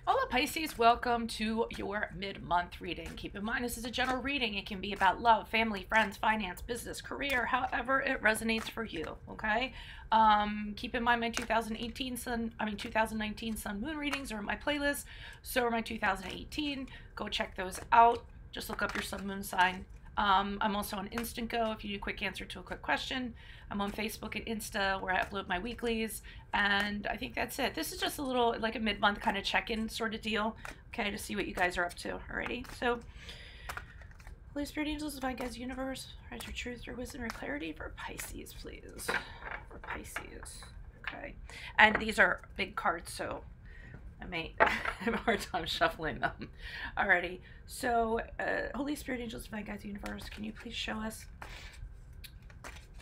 Hola Pisces, welcome to your mid-month reading. Keep in mind this is a general reading. It can be about love, family, friends, finance, business, career, however it resonates for you, okay? Keep in mind my 2019 Sun Moon readings are in my playlist. So are my 2018. Go check those out. Just look up your Sun Moon sign. I'm also on Instant Go if you need a quick answer to a quick question. I'm on Facebook and Insta where I upload my weeklies. And I think that's it. This is just a little, like a mid-month kind of check-in sort of deal. Okay, to see what you guys are up to. Alrighty. So, Holy Spirit, Angels, Divine Guides, Universe, write your truth, your wisdom, or clarity for Pisces, please. For Pisces. Okay. And these are big cards, so I may have a hard time shuffling them. Alrighty. So, Holy Spirit, Angels, Divine Guides, Universe, can you please show us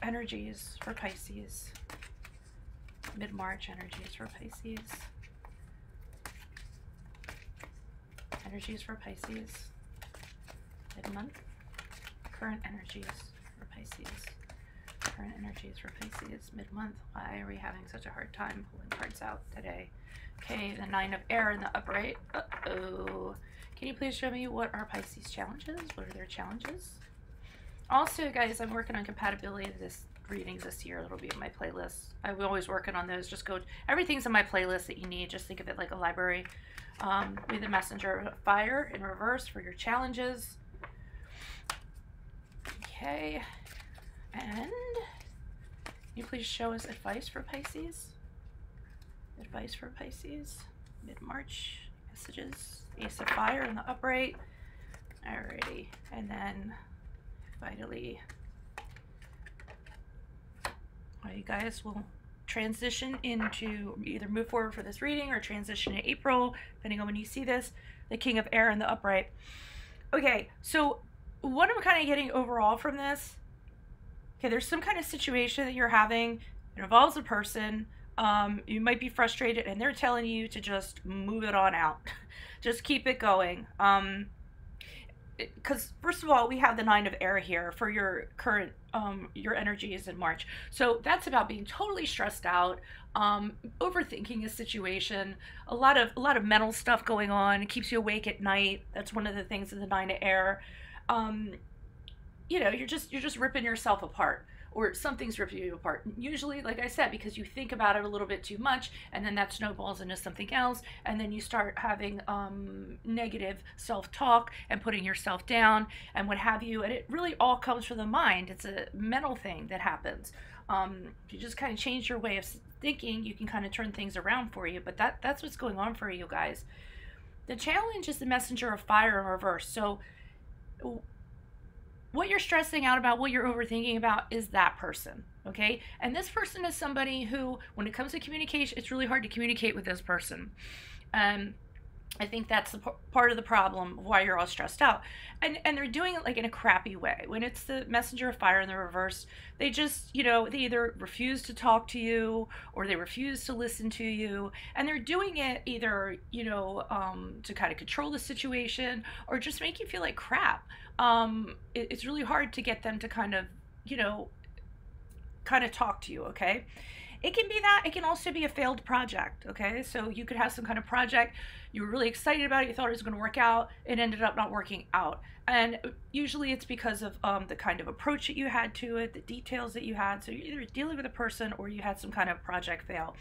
energies for Pisces? Mid-March energies for Pisces. Energies for Pisces. Mid-month. Current energies for Pisces. Current energies for Pisces. Mid-month. Why are we having such a hard time pulling cards out today? Okay, the 9 of Air in the upright. Uh-oh. Can you please show me what are Pisces challenges? What are their challenges? Also, guys, I'm working on compatibility of this readings this year. It'll be in my playlist. I'm always working on those. Just go, everything's in my playlist that you need. Just think of it like a library. Be the messenger of fire in reverse for your challenges. Okay. And can you please show us advice for Pisces? Advice for Pisces. Mid-March messages. Ace of Fire in the upright. Alrighty. And then finally, you guys will transition into, either move forward for this reading or transition in April, depending on when you see this. The King of Air in the upright. Okay, so what I'm kind of getting overall from this, okay, there's some kind of situation that you're having. It involves a person. You might be frustrated and they're telling you to just move it on out. Just keep it going. Because first of all, we have the 9 of Air here for your current, your energies in March. So that's about being totally stressed out, overthinking a situation, a lot of mental stuff going on. It keeps you awake at night. That's one of the things in the 9 of Air. You know, you're just ripping yourself apart, or something's ripping you apart. Usually, like I said, because you think about it a little bit too much, and then that snowballs into something else, and then you start having negative self-talk and putting yourself down and what have you, and it really all comes from the mind. It's a mental thing that happens. If you just kind of change your way of thinking, you can kind of turn things around for you, but that's what's going on for you guys. The challenge is the messenger of fire in reverse. So what you're stressing out about, what you're overthinking about is that person, okay? And this person is somebody who, when it comes to communication, it's really hard to communicate with this person. I think that's the part of the problem of why you're all stressed out. And they're doing it like in a crappy way. When it's the messenger of fire in the reverse, they just, you know, they either refuse to talk to you or they refuse to listen to you. And they're doing it either, you know, to kind of control the situation or just make you feel like crap. It's really hard to get them to kind of, you know, kind of talk to you, okay? It can be that. It can also be a failed project, okay? So you could have some kind of project. You were really excited about it. You thought it was going to work out. It ended up not working out. And usually it's because of the kind of approach that you had to it, the details that you had. So you're either dealing with a person or you had some kind of project fail.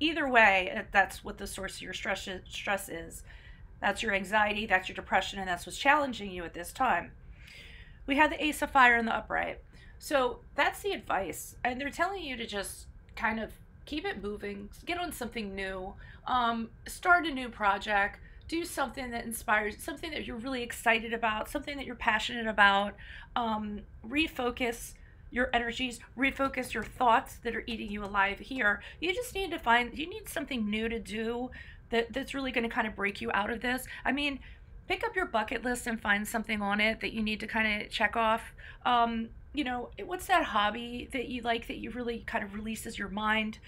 Either way, that's what the source of your stress is. That's your anxiety, that's your depression, and that's what's challenging you at this time. We have the Ace of Fire in the upright. So that's the advice. And they're telling you to just kind of keep it moving, get on something new, start a new project, do something that inspires, something that you're really excited about, something that you're passionate about, refocus your energies, refocus your thoughts that are eating you alive here. You just need to find, you need something new to do that's really going to kind of break you out of this. I mean, pick up your bucket list and find something on it that you need to kind of check off. You know, what's that hobby that you like that you really kind of releases your mind?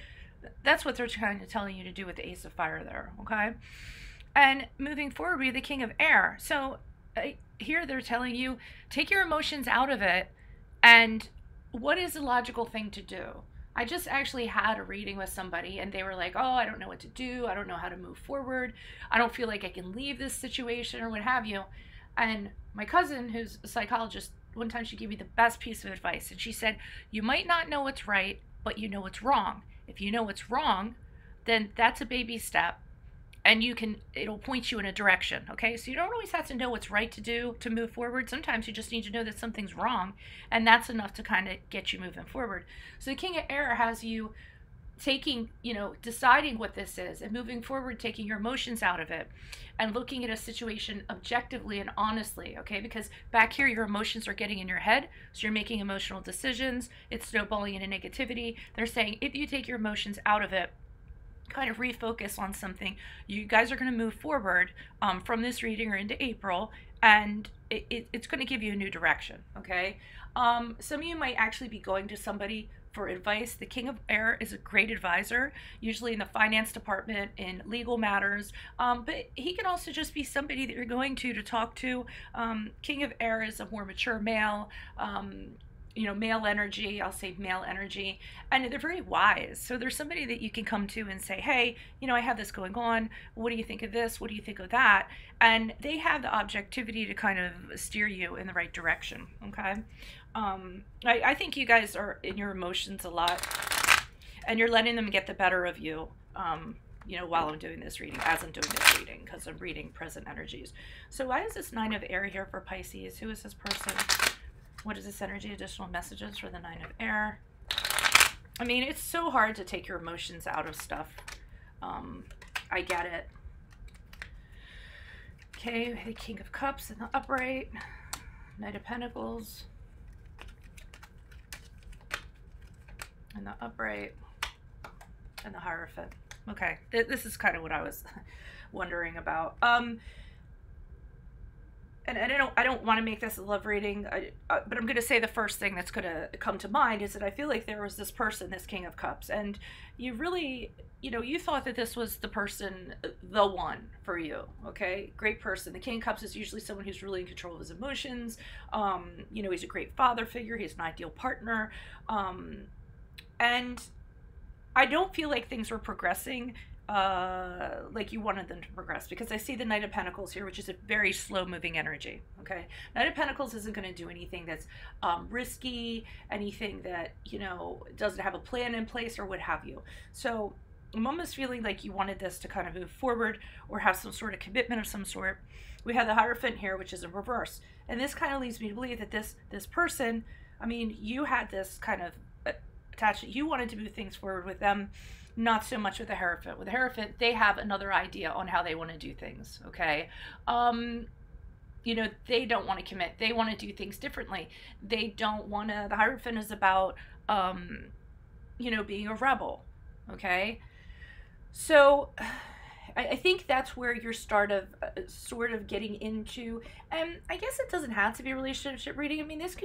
That's what they're kind of telling you to do with the Ace of Fire there, okay? And moving forward, we have the King of Air. So here they're telling you, take your emotions out of it, and what is the logical thing to do? I just actually had a reading with somebody and they were like, oh, I don't know what to do. I don't know how to move forward. I don't feel like I can leave this situation or what have you. And my cousin, who's a psychologist, one time she gave me the best piece of advice. And she said, you might not know what's right, but you know what's wrong. If you know what's wrong, then that's a baby step. And it'll point you in a direction, okay? So you don't always have to know what's right to do to move forward. Sometimes you just need to know that something's wrong, and that's enough to kind of get you moving forward. So the King of Air has you taking, deciding what this is and moving forward, taking your emotions out of it and looking at a situation objectively and honestly, okay? Because back here, your emotions are getting in your head, so you're making emotional decisions. It's snowballing into negativity. They're saying if you take your emotions out of it, kind of refocus on something, you guys are going to move forward from this reading or into April, and it's going to give you a new direction, okay? Some of you might actually be going to somebody for advice. The King of Air is a great advisor, usually in the finance department, in legal matters, but he can also just be somebody that you're going to talk to. King of Air is a more mature male, male energy, I'll say male energy, and they're very wise. So there's somebody that you can come to and say, hey, I have this going on. What do you think of this? What do you think of that? And they have the objectivity to kind of steer you in the right direction, okay? I think you guys are in your emotions a lot, and you're letting them get the better of you, while I'm doing this reading, as I'm doing this reading, because I'm reading present energies. So why is this Nine of Air here for Pisces? Who is this person? What is this energy? Additional messages for the Nine of Air. I mean, it's so hard to take your emotions out of stuff. I get it. Okay, the King of Cups in the upright. Knight of Pentacles in the upright. And the Hierophant. Okay, this is kind of what I was wondering about. And I don't want to make this a love reading, but I'm going to say the first thing that's going to come to mind is that I feel like there was this person, this King of Cups, and you really, you thought that this was the person, the one for you, okay? Great person. The King of Cups is usually someone who's really in control of his emotions. He's a great father figure. He's an ideal partner. And I don't feel like things were progressing like you wanted them to progress, because I see the Knight of Pentacles here, which is a very slow moving energy, okay? Knight of Pentacles isn't going to do anything that's risky, anything that, doesn't have a plan in place or what have you. So I'm almost feeling like you wanted this to kind of move forward or have some sort of commitment of some sort. We have the Hierophant here, which is in reverse. And this kind of leads me to believe that this person, I mean, you had this kind of attachment. You wanted to move things forward with them. Not so much with the Hierophant. With the Hierophant, they have another idea on how they want to do things, okay? They don't want to commit. They want to do things differently. They don't want to, the Hierophant is about, being a rebel, okay? So I think that's where you're sort of getting into, and I guess it doesn't have to be a relationship reading. I mean, this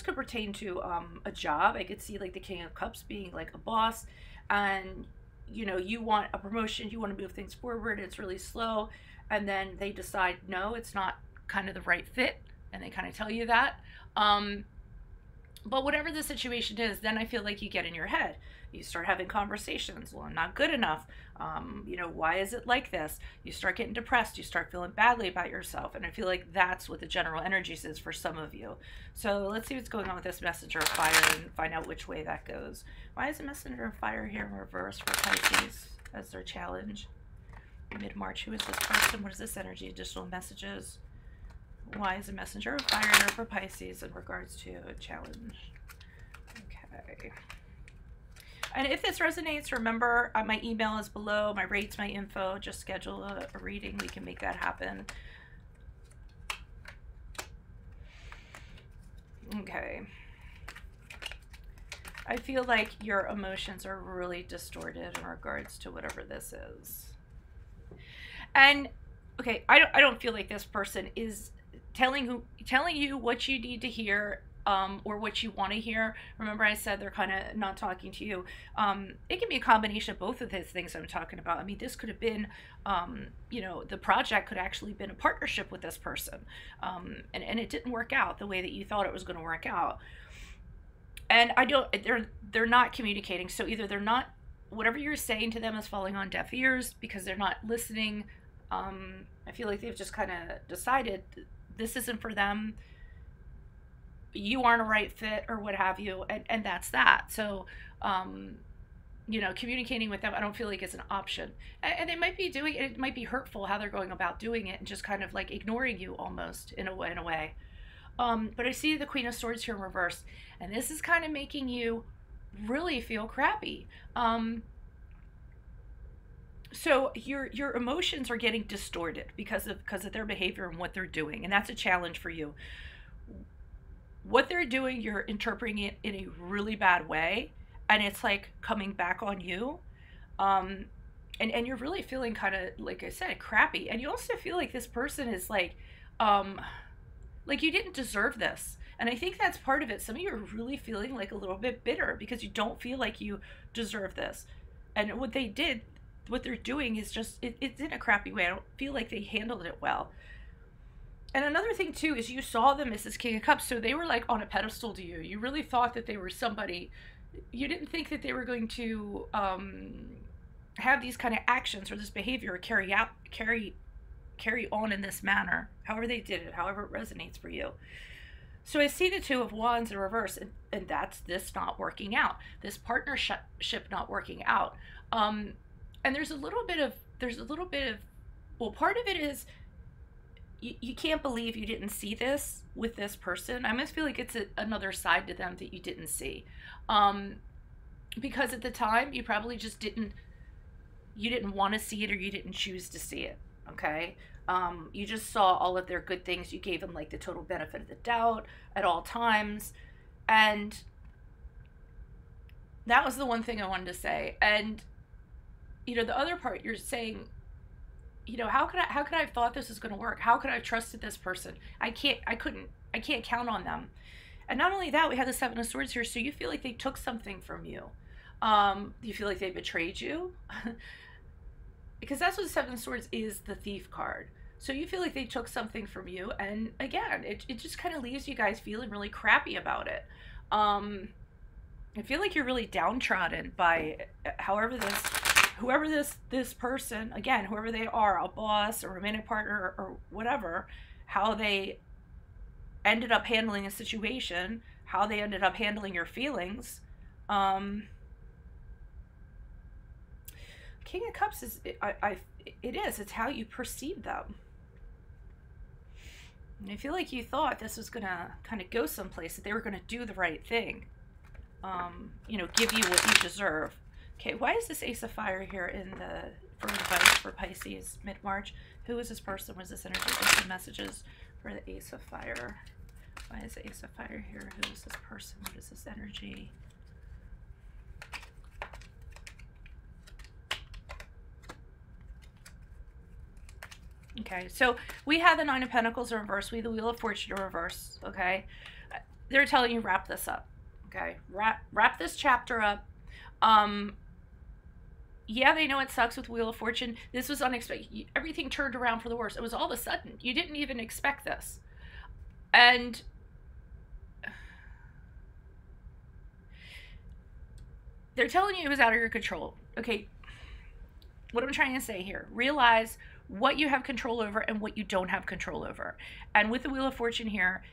could pertain to a job. I could see like the King of Cups being like a boss, and you want a promotion, you want to move things forward, it's really slow, and then they decide no, it's not kind of the right fit, and they kind of tell you that. But whatever the situation is, then I feel like you get in your head. You start having conversations. Well, I'm not good enough. Why is it like this? You start getting depressed. You start feeling badly about yourself. And I feel like that's what the general energies is for some of you. So let's see what's going on with this Messenger of Fire and find out which way that goes. Why is the Messenger of Fire here in reverse for Pisces as their challenge? Mid-March, who is this person? What is this energy? Additional messages. Why is the Messenger of Fire here for Pisces in regards to a challenge? Okay. And if this resonates, remember my email is below, my rates, my info. Just schedule a reading. We can make that happen. Okay. I feel like your emotions are really distorted in regards to whatever this is. And okay, I don't feel like this person is telling you what you need to hear, or what you want to hear. Remember I said they're kind of not talking to you. It can be a combination of both of those things I'm talking about. I mean, this could have been, the project could actually have been a partnership with this person, and it didn't work out the way that you thought it was going to work out. And I don't, they're not communicating. So either they're not, whatever you're saying to them is falling on deaf ears because they're not listening. I feel like they've just kind of decided this isn't for them. You aren't a right fit or what have you. And that's that. So, you know, communicating with them, I don't feel like it's an option. And they might be doing it might be hurtful how they're going about doing it and just kind of like ignoring you almost in a way. But I see the Queen of Swords here in reverse, and this is kind of making you really feel crappy. So your emotions are getting distorted because of their behavior and what they're doing, and that's a challenge for you. What they're doing, you're interpreting it in a really bad way, and it's like coming back on you. And you're really feeling kind of, like I said, crappy. And you also feel like this person is like you didn't deserve this. And I think that's part of it. Some of you are really feeling like a little bit bitter because you don't feel like you deserve this. And what they're doing is just, it's in a crappy way. I don't feel like they handled it well. And another thing too is you saw them as this King of Cups. So they were like on a pedestal to you. You really thought that they were somebody. You didn't think that they were going to have these kind of actions or this behavior or carry on in this manner, however they did it, however it resonates for you. So I see the Two of Wands in reverse, and that's this not working out, this partnership not working out. And there's a little bit of, well, part of it is you can't believe you didn't see this with this person. I almost feel like it's another side to them that you didn't see. Because at the time, you probably just didn't want to see it, or you didn't choose to see it. Okay. You just saw all of their good things. You gave them like the total benefit of the doubt at all times. And that was the one thing I wanted to say. And, you know, the other part you're saying, you know, how could I have thought this was going to work? How could I have trusted this person? I can't count on them. And not only that, we have the Seven of Swords here. So you feel like they took something from you. You feel like they betrayed you. Because that's what the Seven of Swords is, the Thief card. So you feel like they took something from you. And again, it just kind of leaves you guys feeling really crappy about it. I feel like you're really downtrodden by whoever this person, again, whoever they are, a boss, a romantic partner, or whatever, how they ended up handling a situation, how they ended up handling your feelings. King of Cups is, it's how you perceive them. And I feel like you thought this was going to kind of go someplace, that they were going to do the right thing. You know, give you what you deserve. Okay, why is this Ace of Fire here for advice for Pisces mid-March? Who is this person? What is this energy? What's the messages for the Ace of Fire? Why is the Ace of Fire here? Who is this person? What is this energy? Okay, so we have the Nine of Pentacles in reverse. We have the Wheel of Fortune in reverse, okay? They're telling you wrap this up, okay? Wrap this chapter up. Yeah, they know it sucks with Wheel of Fortune. This was unexpected. Everything turned around for the worse. It was all of a sudden. You didn't even expect this. And they're telling you it was out of your control. Okay, what I'm trying to say here, realize what you have control over and what you don't have control over. And with the Wheel of Fortune here,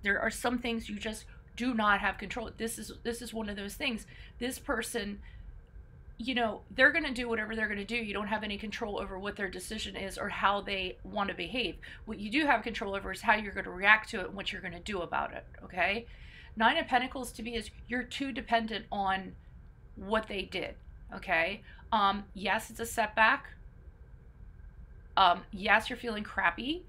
there are some things you just do not have control. This is one of those things. This person, you know, they're going to do whatever they're going to do. You don't have any control over what their decision is or how they want to behave. What you do have control over is how you're going to react to it and what you're going to do about it, okay? Nine of Pentacles to me is you're too dependent on what they did, okay? Yes, it's a setback. Yes, you're feeling crappy.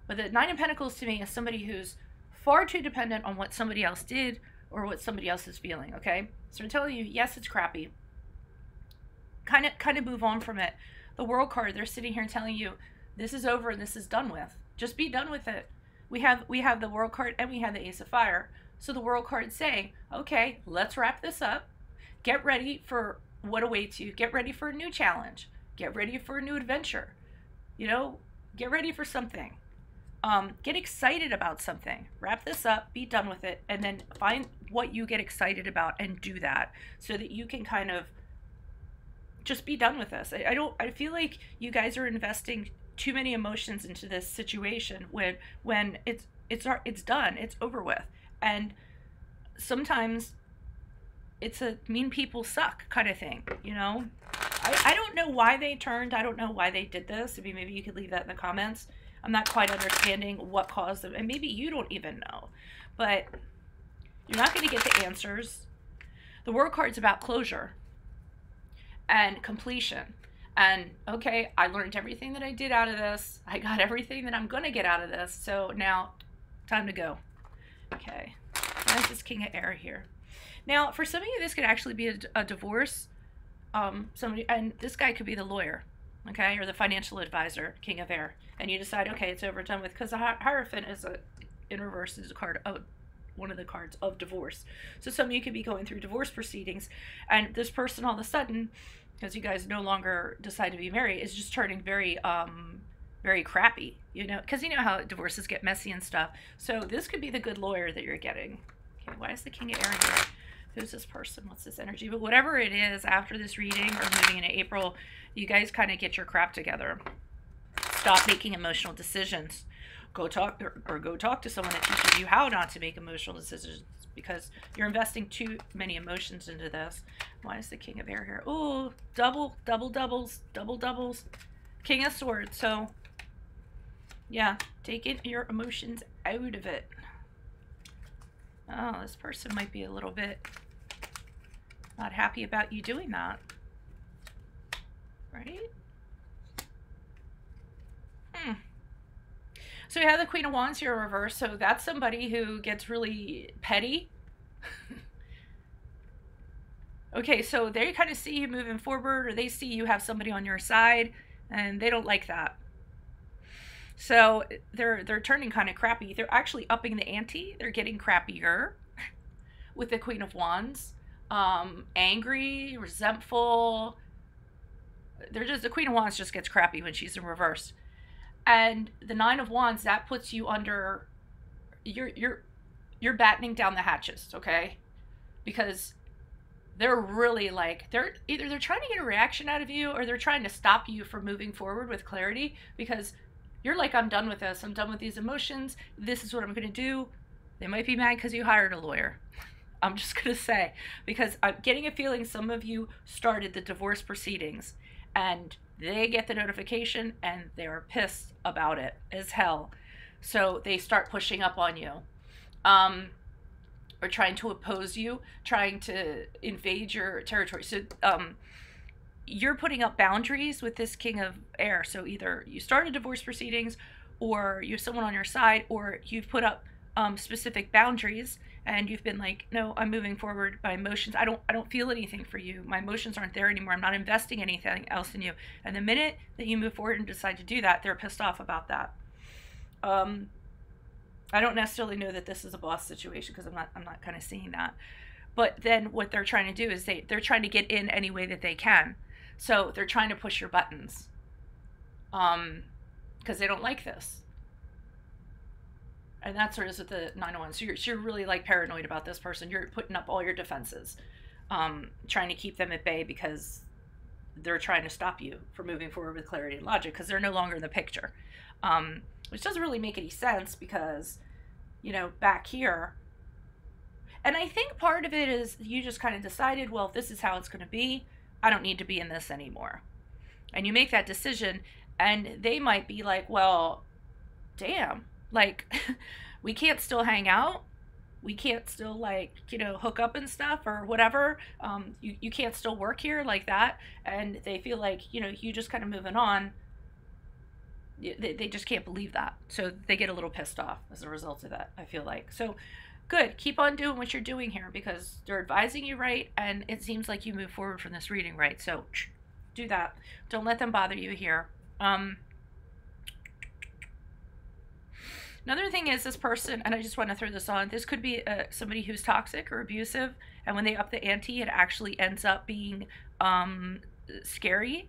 But the Nine of Pentacles to me is somebody who's far too dependent on what somebody else did or what somebody else is feeling, okay? So I'm telling you, yes, it's crappy. Kind of move on from it. The World card, they're sitting here telling you, this is over and this is done with. Just be done with it. We have the World card and we have the Ace of Fire. So the World card saying, okay, let's wrap this up. Get ready for what awaits you. Get ready for a new challenge. Get ready for a new adventure. You know, get ready for something. Get excited about something. Wrap this up, be done with it, and then find what you get excited about and do that so that you can kind of just be done with this. I feel like you guys are investing too many emotions into this situation when it's done, it's over with. And sometimes it's a mean people suck kind of thing, you know? I don't know why they turned. I don't know why they did this. Maybe you could leave that in the comments. I'm not quite understanding what caused them, and maybe you don't even know. But you're not going to get the answers. The World card's about closure and completion. And, okay, I learned everything that I did out of this. I got everything that I'm going to get out of this. So now, time to go. Okay. Why is this King of Air here? Now, for some of you, this could actually be a divorce. Somebody, and this guy could be the lawyer, okay, or the financial advisor, King of Air. And you decide, okay, it's over, done with, because the Hierophant is in reverse is a card of one of the cards of divorce. So some of you could be going through divorce proceedings, and this person all of a sudden, because you guys no longer decide to be married, is just turning very very crappy, you know, because you know how divorces get messy and stuff. So this could be the good lawyer that you're getting. Okay, why is the King of Air here? Who's this person? What's this energy? But whatever it is, after this reading or moving into April, you guys kind of get your crap together. Stop making emotional decisions. Go talk or go talk to someone that teaches you how not to make emotional decisions, because you're investing too many emotions into this. Why is the King of Air here? Oh, double doubles. King of Swords. So yeah, take your emotions out of it. Oh, this person might be a little bit not happy about you doing that. Right? So we have the Queen of Wands here in reverse. So that's somebody who gets really petty. Okay, so they kind of see you moving forward, or they see you have somebody on your side, and they don't like that. So they're turning kind of crappy. They're actually upping the ante. They're getting crappier with the Queen of Wands. Angry, resentful. The Queen of Wands just gets crappy when she's in reverse. And the Nine of Wands, that puts you under, you're battening down the hatches, okay? Because they're really like, they're trying to get a reaction out of you, or they're trying to stop you from moving forward with clarity, because you're like, I'm done with this. I'm done with these emotions. This is what I'm going to do. They might be mad because you hired a lawyer. I'm just going to say, because I'm getting a feeling some of you started the divorce proceedings, and they get the notification and they're pissed about it as hell. So they start pushing up on you, or trying to oppose you, trying to invade your territory. So you're putting up boundaries with this King of Air. So either you started divorce proceedings, or you have someone on your side, or you've put up specific boundaries, and you've been like, no, I'm moving forward. My emotions, I don't feel anything for you. My emotions aren't there anymore. I'm not investing anything else in you. And the minute that you move forward and decide to do that, they're pissed off about that. I don't necessarily know that this is a boss situation, because I'm not kind of seeing that. But then what they're trying to do is they're trying to get in any way that they can. So they're trying to push your buttons, because they don't like this. And that's sort of with the 9 of Wands. So you're really like paranoid about this person. You're putting up all your defenses, trying to keep them at bay, because they're trying to stop you from moving forward with clarity and logic, because they're no longer in the picture. Which doesn't really make any sense, because, you know, back here, and I think part of it is you just kind of decided, well, if this is how it's going to be, I don't need to be in this anymore. And you make that decision, and they might be like, well, damn, like, we can't still hang out. We can't still, like, you know, hook up and stuff or whatever. You can't still work here like that. And they feel like, you know, you just kind of moving on. They just can't believe that. So they get a little pissed off as a result of that, I feel like. So good. Keep on doing what you're doing here, because they're advising you right. And it seems like you move forward from this reading right. So do that. Don't let them bother you here. Another thing is this person, and I just want to throw this on, this could be somebody who's toxic or abusive, and when they up the ante, it actually ends up being scary.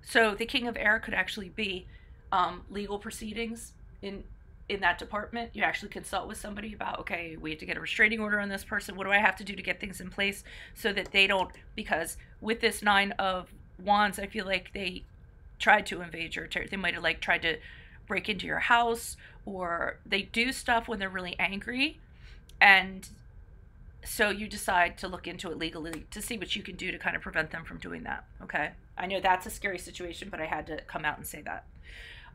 So the King of Air could actually be legal proceedings in that department, you actually consult with somebody about, okay, we have to get a restraining order on this person. What do I have to do to get things in place so that they don't, because with this 9 of Wands, I feel like they tried to invade your territory. They might have like tried to break into your house, or they do stuff when they're really angry. And so you decide to look into it legally to see what you can do to kind of prevent them from doing that. Okay. I know that's a scary situation, but I had to come out and say that.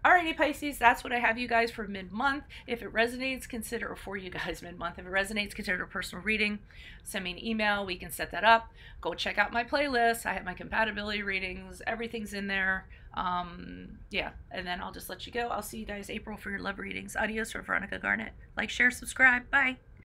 Alrighty, Pisces, that's what I have you guys for mid-month. If it resonates, consider, or for you guys mid-month, if it resonates, consider a personal reading. Send me an email. We can set that up. Go check out my playlist. I have my compatibility readings. Everything's in there. Yeah, and then I'll just let you go. I'll see you guys April for your love readings. Adios from Veronica Garnett. Like, share, subscribe. Bye.